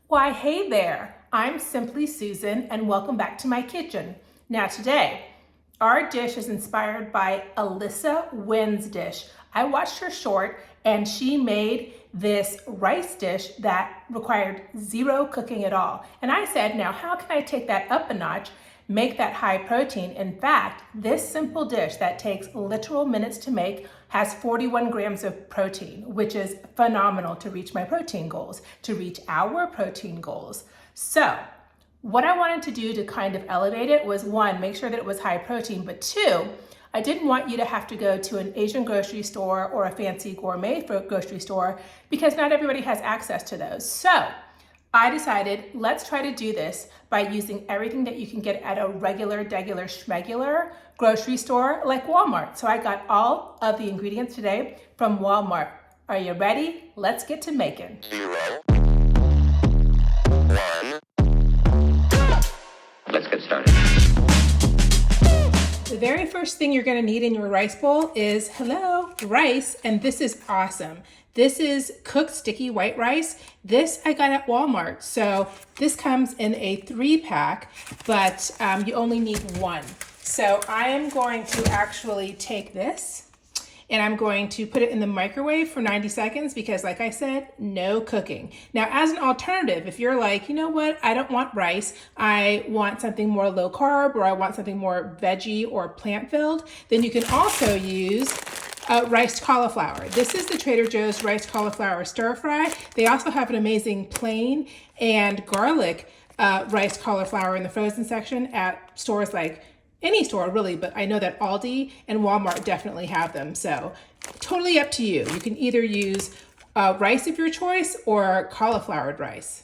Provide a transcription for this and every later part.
Why, hey there, I'm Simply Susan and welcome back to my kitchen. Now today, our dish is inspired by Alissa Nguyen's dish. I watched her short and she made this rice dish that required zero cooking at all. And I said, now how can I take that up a notch, make that high protein? In fact, this simple dish that takes literal minutes to make has 41 grams of protein, which is phenomenal to reach my protein goals, to reach our protein goals. So what I wanted to do to kind of elevate it was, one, make sure that it was high protein, but two, I didn't want you to have to go to an Asian grocery store or a fancy gourmet grocery store because not everybody has access to those. So I decided, let's try to do this by using everything that you can get at a regular, schmegular grocery store like Walmart. So I got all of the ingredients today from Walmart. Are you ready? Let's get to making. 0, 1. Let's get started. The very first thing you're gonna need in your rice bowl is, rice, and this is awesome. This is cooked sticky white rice. This I got at Walmart. So this comes in a 3-pack, but you only need one. So I am going to actually take this and I'm going to put it in the microwave for 90 seconds because, like I said, no cooking. Now, as an alternative, if you're like, you know what, I don't want rice, I want something more low carb, or I want something more veggie or plant filled, then you can also use riced cauliflower. This is the Trader Joe's riced cauliflower stir fry. They also have an amazing plain and garlic riced cauliflower in the frozen section at stores like any store really, but I know that Aldi and Walmart definitely have them. So totally up to you. You can either use rice of your choice or cauliflowered rice.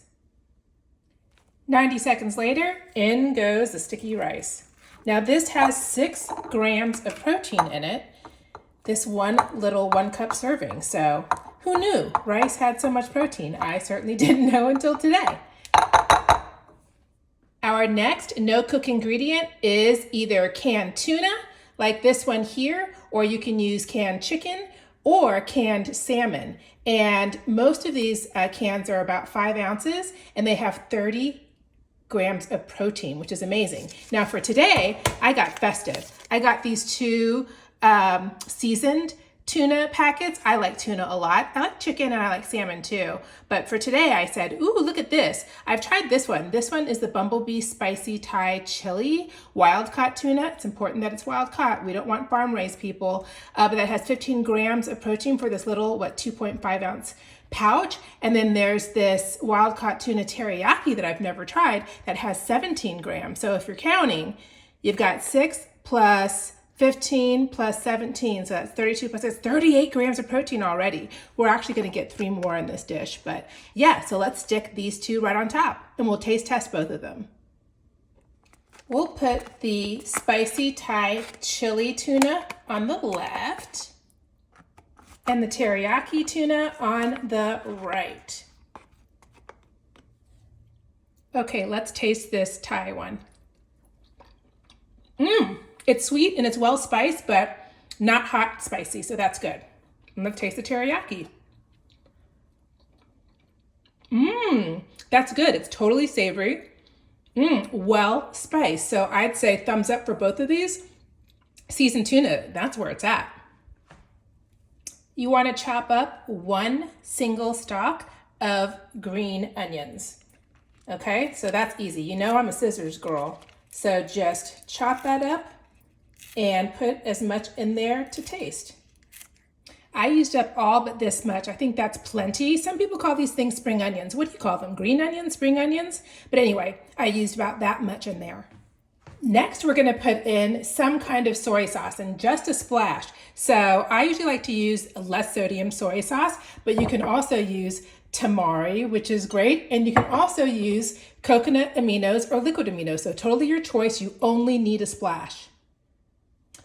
90 seconds later, in goes the sticky rice. Now this has 6 grams of protein in it. This one little 1-cup serving. So who knew rice had so much protein? I certainly didn't know until today. Our next no-cook ingredient is either canned tuna, like this one here, or you can use canned chicken or canned salmon. And most of these cans are about 5 ounces and they have 30 grams of protein, which is amazing. Now for today, I got festive. I got these 2 seasoned tuna packets. I like tuna a lot. I like chicken and I like salmon too. But for today I said, ooh, look at this. I've tried this one. This one is the Bumblebee Spicy Thai Chili wild caught tuna. It's important that it's wild caught. We don't want farm raised people, but that has 15 grams of protein for this little, 2.5 ounce pouch. And then there's this wild caught tuna teriyaki that I've never tried that has 17 grams. So if you're counting, you've got 6 plus 15 plus 17, so that's 32 plus 6, 38 grams of protein already. We're actually gonna get 3 more in this dish, but yeah, so let's stick these 2 right on top and we'll taste test both of them. We'll put the spicy Thai chili tuna on the left and the teriyaki tuna on the right. Okay, let's taste this Thai one. It's sweet and it's well spiced, but not hot spicy, so that's good. And let's taste the teriyaki. That's good. It's totally savory. Well spiced. So I'd say thumbs up for both of these. Seasoned tuna, that's where it's at. You want to chop up 1 single stalk of green onions. Okay, so that's easy. You know I'm a scissors girl. So just chop that up and put as much in there to taste. I used up all but this much. I think that's plenty. Some people call these things spring onions. What do you call them? Green onions, spring onions? But anyway, I used about that much in there. Next, we're gonna put in some kind of soy sauce and just a splash. So I usually like to use less sodium soy sauce, but you can also use tamari, which is great. And you can also use coconut aminos or liquid aminos. So totally your choice. You only need a splash.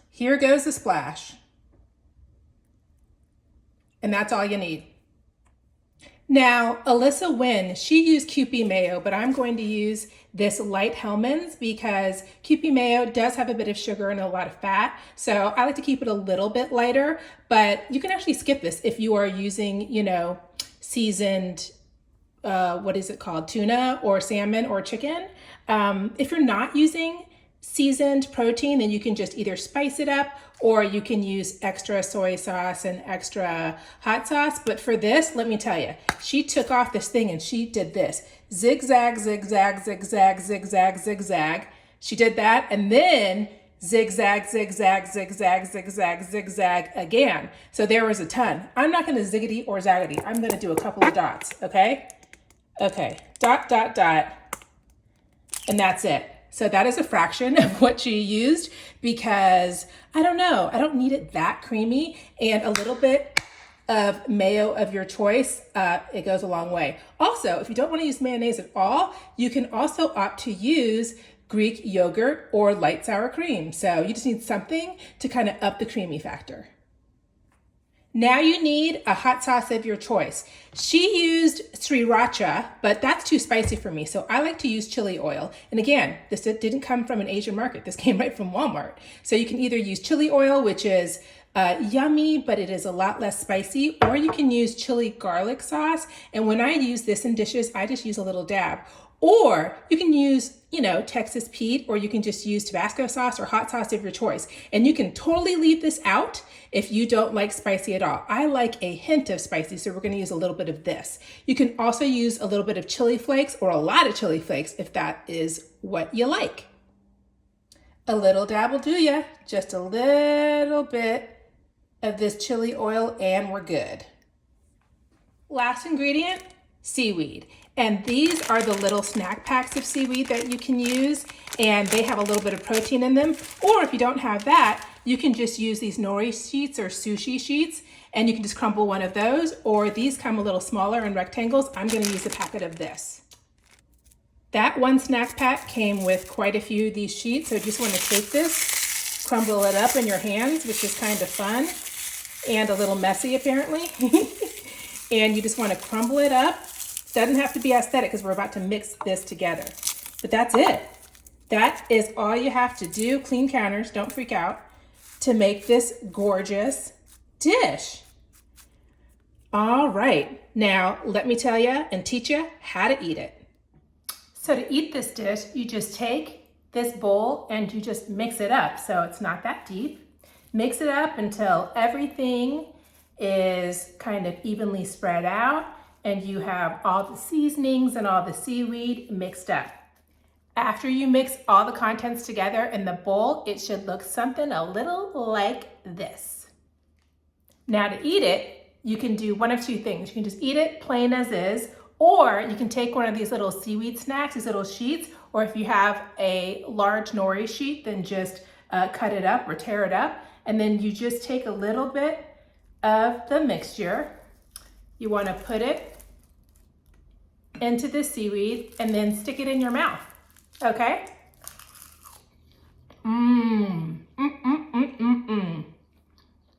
Here goes the splash. And that's all you need. Now, Alissa Nguyen, she used Kewpie mayo, but I'm going to use this light Hellmann's because Kewpie mayo does have a bit of sugar and a lot of fat. So I like to keep it a little bit lighter, but you can actually skip this if you are using, seasoned what is it called? Tuna or salmon or chicken. If you're not using seasoned protein, then you can just either spice it up or you can use extra soy sauce and extra hot sauce. But for this, let me tell you, she took off this thing and she did this. Zigzag, zigzag, zigzag, zigzag, zigzag. She did that and then zigzag, zigzag, zigzag, zigzag, zigzag again. So there was a ton. I'm not going to ziggity or zaggity. I'm going to do a couple of dots, okay? Okay, dot, dot, dot, and that's it. So that is a fraction of what she used because I don't know, I don't need it that creamy, and a little bit of mayo of your choice, it goes a long way. Also, if you don't want to use mayonnaise at all, you can also opt to use Greek yogurt or light sour cream. So you just need something to kind of up the creamy factor. Now you need a hot sauce of your choice. She used sriracha, but that's too spicy for me. So I like to use chili oil. And again, this didn't come from an Asian market. This came right from Walmart. So you can either use chili oil, which is yummy, but it is a lot less spicy, or you can use chili garlic sauce. And when I use this in dishes, I just use a little dab. Or you can use, Texas Pete, or you can just use Tabasco sauce or hot sauce of your choice. And you can totally leave this out if you don't like spicy at all. I like a hint of spicy, so we're gonna use a little bit of this. You can also use a little bit of chili flakes or a lot of chili flakes if that is what you like. A little dab will do ya, just a little bit of this chili oil and we're good. Last ingredient, seaweed. And these are the little snack packs of seaweed that you can use, and they have a little bit of protein in them. Or if you don't have that, you can just use these nori sheets or sushi sheets, and you can just crumble one of those, or these come a little smaller in rectangles. I'm gonna use a packet of this. That one snack pack came with quite a few of these sheets, so you just wanna take this, crumble it up in your hands, which is kind of fun, and a little messy apparently. And you just wanna crumble it up. Doesn't have to be aesthetic because we're about to mix this together. But that's it. That is all you have to do. Clean counters, don't freak out, to make this gorgeous dish. All right, now let me tell you and teach you how to eat it. So to eat this dish, you just take this bowl and you just mix it up. So it's not that deep. Mix it up until everything is kind of evenly spread out and you have all the seasonings and all the seaweed mixed up. After you mix all the contents together in the bowl, it should look something a little like this. Now to eat it, you can do one of two things. You can just eat it plain as is, or you can take one of these little seaweed snacks, these little sheets, or if you have a large nori sheet, then just cut it up or tear it up. And then you just take a little bit of the mixture. You want to put it into the seaweed and then stick it in your mouth, okay?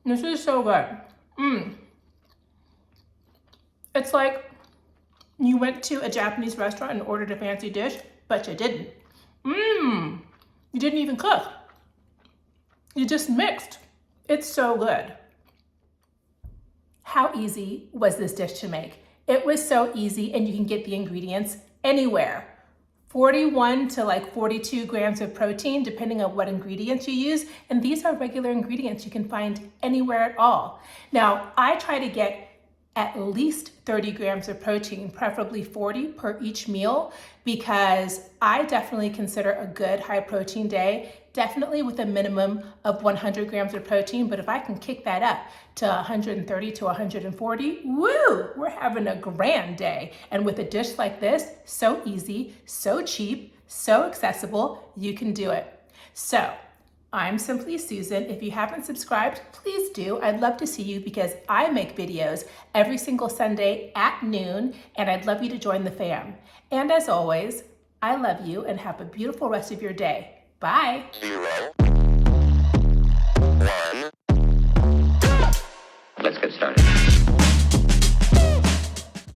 This is so good. It's like you went to a Japanese restaurant and ordered a fancy dish, but you didn't. You didn't even cook. You just mixed. It's so good. How easy was this dish to make? It was so easy, and you can get the ingredients anywhere. 41 to like 42 grams of protein, depending on what ingredients you use. And these are regular ingredients you can find anywhere at all. Now, I try to get at least 30 grams of protein, preferably 40 per each meal, because I definitely consider a good high protein day, definitely with a minimum of 100 grams of protein. But if I can kick that up to 130 to 140, woo, we're having a grand day. And with a dish like this, so easy, so cheap, so accessible, you can do it. So I'm SimplySusan. If you haven't subscribed, please do. I'd love to see you because I make videos every single Sunday at noon, and I'd love you to join the fam. And as always, I love you and have a beautiful rest of your day. Bye. 0, 1. Let's get started.